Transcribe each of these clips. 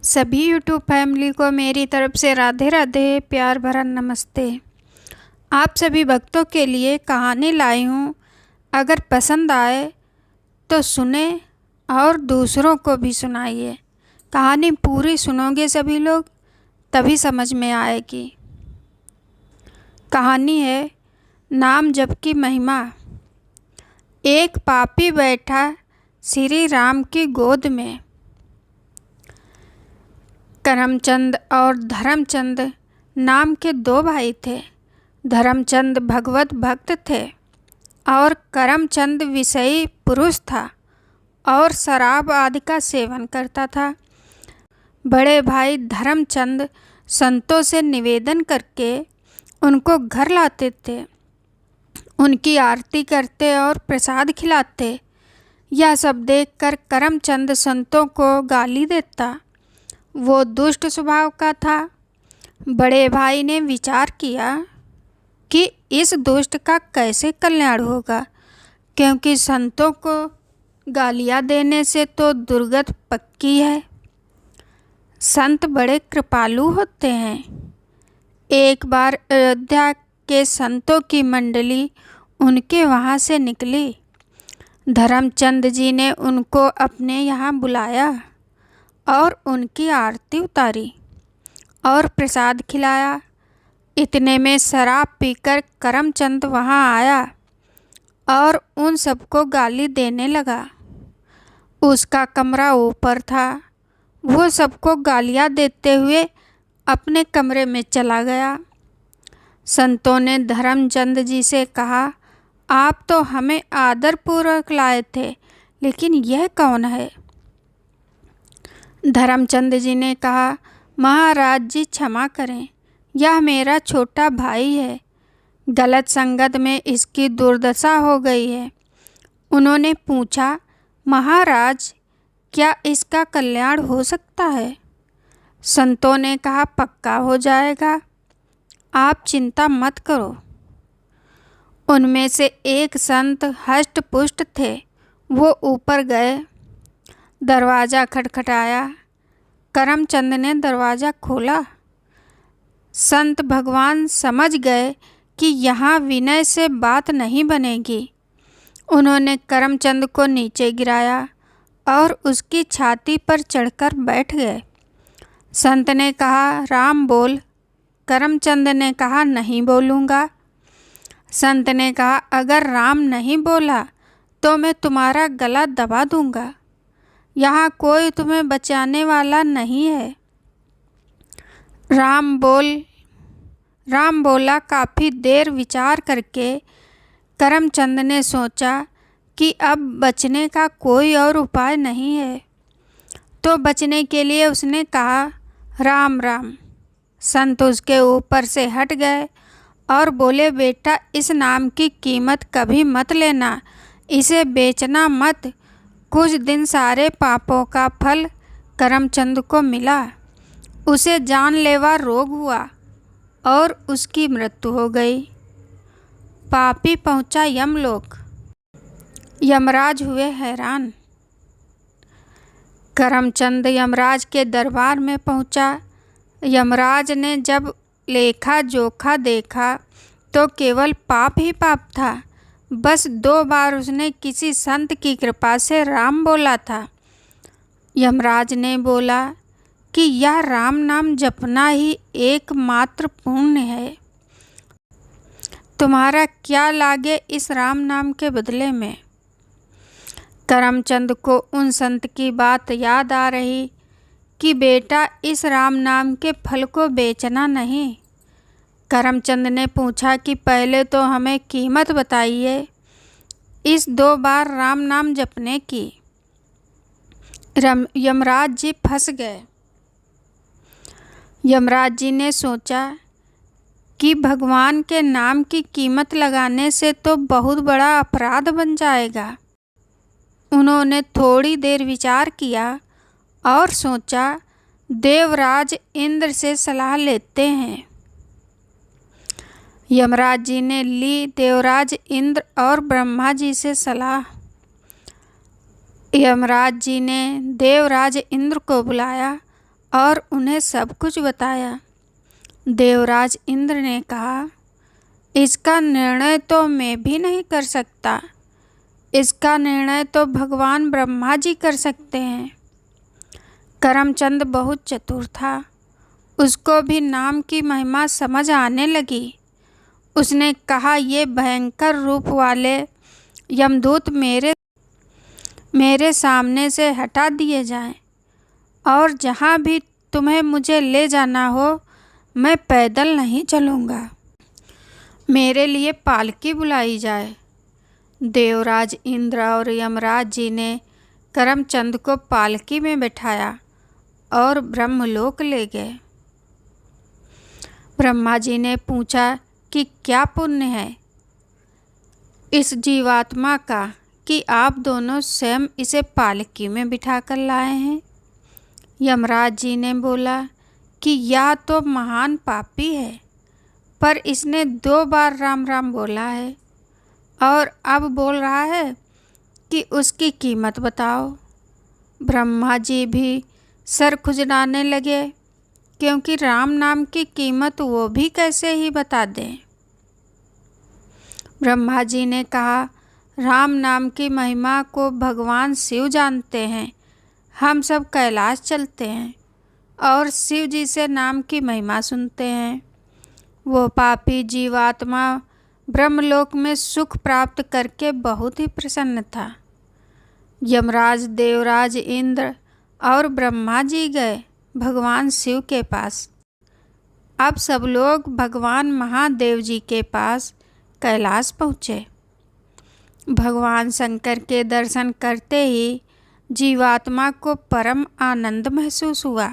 सभी YouTube family को मेरी तरफ से राधे राधे, प्यार भरा नमस्ते। आप सभी भक्तों के लिए कहानी लाई हूँ। अगर पसंद आए तो सुने और दूसरों को भी सुनाइए। कहानी पूरी सुनोगे सभी लोग तभी समझ में आएगी। कहानी है नाम जप की महिमा। एक पापी बैठा श्री राम की गोद में। करमचंद और धर्मचंद नाम के दो भाई थे। धर्मचंद भगवत भक्त थे और करमचंद विषयी पुरुष था और शराब आदि का सेवन करता था। बड़े भाई धर्मचंद संतों से निवेदन करके उनको घर लाते थे, उनकी आरती करते और प्रसाद खिलाते। यह सब देखकर करमचंद संतों को गाली देता। वो दुष्ट स्वभाव का था। बड़े भाई ने विचार किया कि इस दुष्ट का कैसे कल्याण होगा, क्योंकि संतों को गालियाँ देने से तो दुर्गति पक्की है। संत बड़े कृपालु होते हैं। एक बार अयोध्या के संतों की मंडली उनके वहाँ से निकली। धर्मचंद जी ने उनको अपने यहाँ बुलाया और उनकी आरती उतारी और प्रसाद खिलाया। इतने में शराब पीकर करमचंद वहाँ आया और उन सबको गाली देने लगा। उसका कमरा ऊपर था। वो सबको गालियाँ देते हुए अपने कमरे में चला गया। संतों ने धर्मचंद जी से कहा, आप तो हमें आदरपूर्वक लाए थे, लेकिन यह कौन है? धर्मचंद जी ने कहा, महाराज जी क्षमा करें, यह मेरा छोटा भाई है। गलत संगत में इसकी दुर्दशा हो गई है। उन्होंने पूछा, महाराज क्या इसका कल्याण हो सकता है? संतों ने कहा, पक्का हो जाएगा, आप चिंता मत करो। उनमें से एक संत हष्ट पुष्ट थे। वो ऊपर गए। दरवाज़ा खटखटाया। करमचंद ने दरवाज़ा खोला। संत भगवान समझ गए कि यहाँ विनय से बात नहीं बनेगी। उन्होंने करमचंद को नीचे गिराया और उसकी छाती पर चढ़कर बैठ गए। संत ने कहा, राम बोल। करमचंद ने कहा, नहीं बोलूँगा। संत ने कहा, अगर राम नहीं बोला तो मैं तुम्हारा गला दबा दूँगा। यहाँ कोई तुम्हें बचाने वाला नहीं है। राम बोला। काफ़ी देर विचार करके करमचंद ने सोचा कि अब बचने का कोई और उपाय नहीं है, तो बचने के लिए उसने कहा, राम राम। संत उसके ऊपर से हट गए और बोले, बेटा इस नाम की कीमत कभी मत लेना, इसे बेचना मत। कुछ दिन सारे पापों का फल करमचंद को मिला। उसे जानलेवा रोग हुआ और उसकी मृत्यु हो गई। पापी पहुंचा यमलोक। यमराज हुए हैरान। करमचंद यमराज के दरबार में पहुंचा। यमराज ने जब लेखा जोखा देखा तो केवल पाप ही पाप था। बस 2 बार उसने किसी संत की कृपा से राम बोला था। यमराज ने बोला कि यह राम नाम जपना ही एकमात्र पुण्य है। तुम्हारा क्या लागे इस राम नाम के बदले में? करमचंद को उन संत की बात याद आ रही कि बेटा इस राम नाम के फल को बेचना नहीं। करमचंद ने पूछा कि पहले तो हमें कीमत बताइए इस 2 बार राम नाम जपने की। यमराज जी फंस गए। यमराज जी ने सोचा कि भगवान के नाम की कीमत लगाने से तो बहुत बड़ा अपराध बन जाएगा। उन्होंने थोड़ी देर विचार किया और सोचा, देवराज इंद्र से सलाह लेते हैं। यमराज जी ने ली देवराज इंद्र और ब्रह्मा जी से सलाह। यमराज जी ने देवराज इंद्र को बुलाया और उन्हें सब कुछ बताया। देवराज इंद्र ने कहा, इसका निर्णय तो मैं भी नहीं कर सकता, इसका निर्णय तो भगवान ब्रह्मा जी कर सकते हैं। करमचंद बहुत चतुर था, उसको भी नाम की महिमा समझ आने लगी। उसने कहा, ये भयंकर रूप वाले यमदूत मेरे सामने से हटा दिए जाएं, और जहाँ भी तुम्हें मुझे ले जाना हो मैं पैदल नहीं चलूँगा, मेरे लिए पालकी बुलाई जाए। देवराज इंद्र और यमराज जी ने करमचंद को पालकी में बैठाया और ब्रह्मलोक ले गए। ब्रह्मा जी ने पूछा कि क्या पुण्य है इस जीवात्मा का कि आप दोनों स्वयं इसे पालकी में बिठाकर लाए हैं। यमराज जी ने बोला कि यह तो महान पापी है, पर इसने 2 बार राम राम बोला है और अब बोल रहा है कि उसकी कीमत बताओ। ब्रह्मा जी भी सर खुजलाने लगे, क्योंकि राम नाम की कीमत वो भी कैसे ही बता दें। ब्रह्मा जी ने कहा, राम नाम की महिमा को भगवान शिव जानते हैं। हम सब कैलाश चलते हैं और शिव जी से नाम की महिमा सुनते हैं। वो पापी जीवात्मा ब्रह्मलोक में सुख प्राप्त करके बहुत ही प्रसन्न था। यमराज, देवराज इंद्र और ब्रह्मा जी गए भगवान शिव के पास। अब सब लोग भगवान महादेव जी के पास कैलाश पहुँचे। भगवान शंकर के दर्शन करते ही जीवात्मा को परम आनंद महसूस हुआ।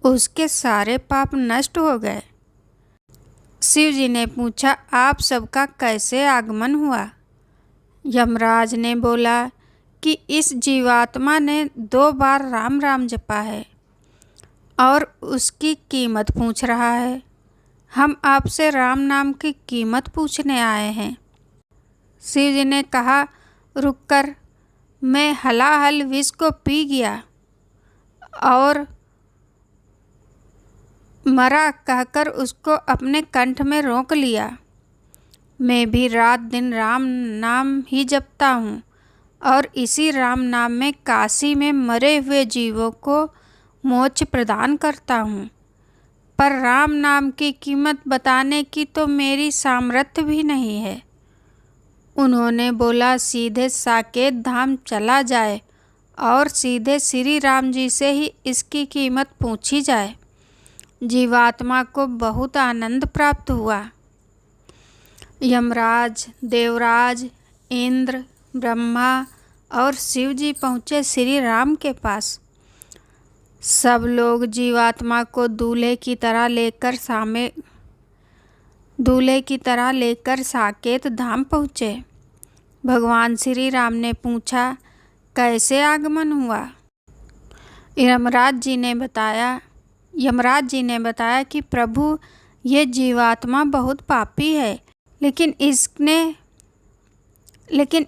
उसके सारे पाप नष्ट हो गए। शिव जी ने पूछा, आप सबका कैसे आगमन हुआ? यमराज ने बोला कि इस जीवात्मा ने 2 बार राम राम जपा है और उसकी कीमत पूछ रहा है। हम आपसे राम नाम की कीमत पूछने आए हैं। शिव जी ने कहा, रुककर मैं हलाहल विष को पी गया और मरा कहकर उसको अपने कंठ में रोक लिया। मैं भी रात दिन राम नाम ही जपता हूँ और इसी राम नाम में काशी में मरे हुए जीवों को मोक्ष प्रदान करता हूँ, पर राम नाम की कीमत बताने की तो मेरी सामर्थ्य भी नहीं है। उन्होंने बोला, सीधे साकेत धाम चला जाए और सीधे श्री राम जी से ही इसकी कीमत पूछी जाए। जीवात्मा को बहुत आनंद प्राप्त हुआ। यमराज, देवराज, इंद्र, ब्रह्मा और शिव जी पहुँचे श्री राम के पास। सब लोग जीवात्मा को दूल्हे की तरह लेकर साकेत धाम पहुँचे। भगवान श्री राम ने पूछा, कैसे आगमन हुआ? यमराज जी ने बताया कि प्रभु, ये जीवात्मा बहुत पापी है, लेकिन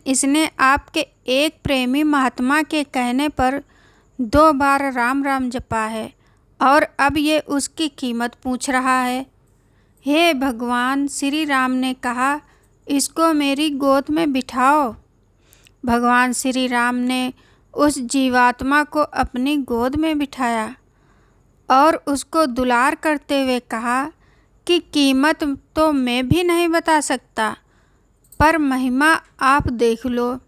इसने आपके एक प्रेमी महात्मा के कहने पर 2 बार राम राम जपा है और अब ये उसकी कीमत पूछ रहा है। हे भगवान, श्री राम ने कहा, इसको मेरी गोद में बिठाओ। भगवान श्री राम ने उस जीवात्मा को अपनी गोद में बिठाया और उसको दुलार करते हुए कहा कि कीमत तो मैं भी नहीं बता सकता, पर महिमा आप देख लो।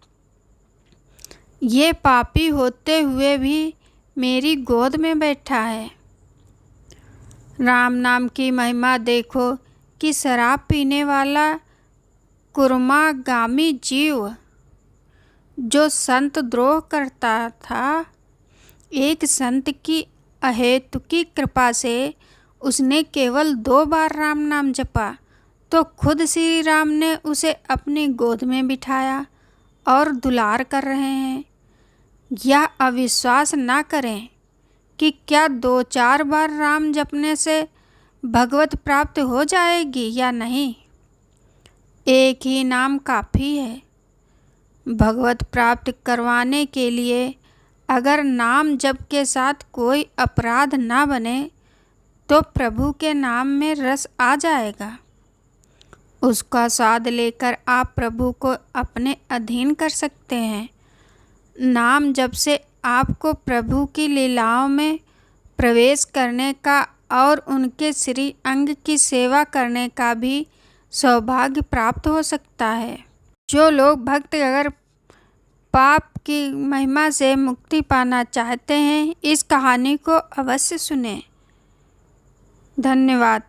ये पापी होते हुए भी मेरी गोद में बैठा है। राम नाम की महिमा देखो कि शराब पीने वाला कुर्मागामी जीव जो संत द्रोह करता था, एक संत की अहेतुकी कृपा से उसने केवल 2 बार राम नाम जपा तो खुद श्री राम ने उसे अपनी गोद में बिठाया और दुलार कर रहे हैं। यह अविश्वास ना करें कि क्या 2-4 बार राम जपने से भगवत प्राप्त हो जाएगी या नहीं। एक ही नाम काफ़ी है। भगवत प्राप्त करवाने के लिए अगर नाम जप के साथ कोई अपराध ना बने तो प्रभु के नाम में रस आ जाएगा। उसका स्वाद लेकर आप प्रभु को अपने अधीन कर सकते हैं। नाम जप से आपको प्रभु की लीलाओं में प्रवेश करने का और उनके श्री अंग की सेवा करने का भी सौभाग्य प्राप्त हो सकता है। जो लोग भक्त अगर पाप की महिमा से मुक्ति पाना चाहते हैं, इस कहानी को अवश्य सुनें। धन्यवाद।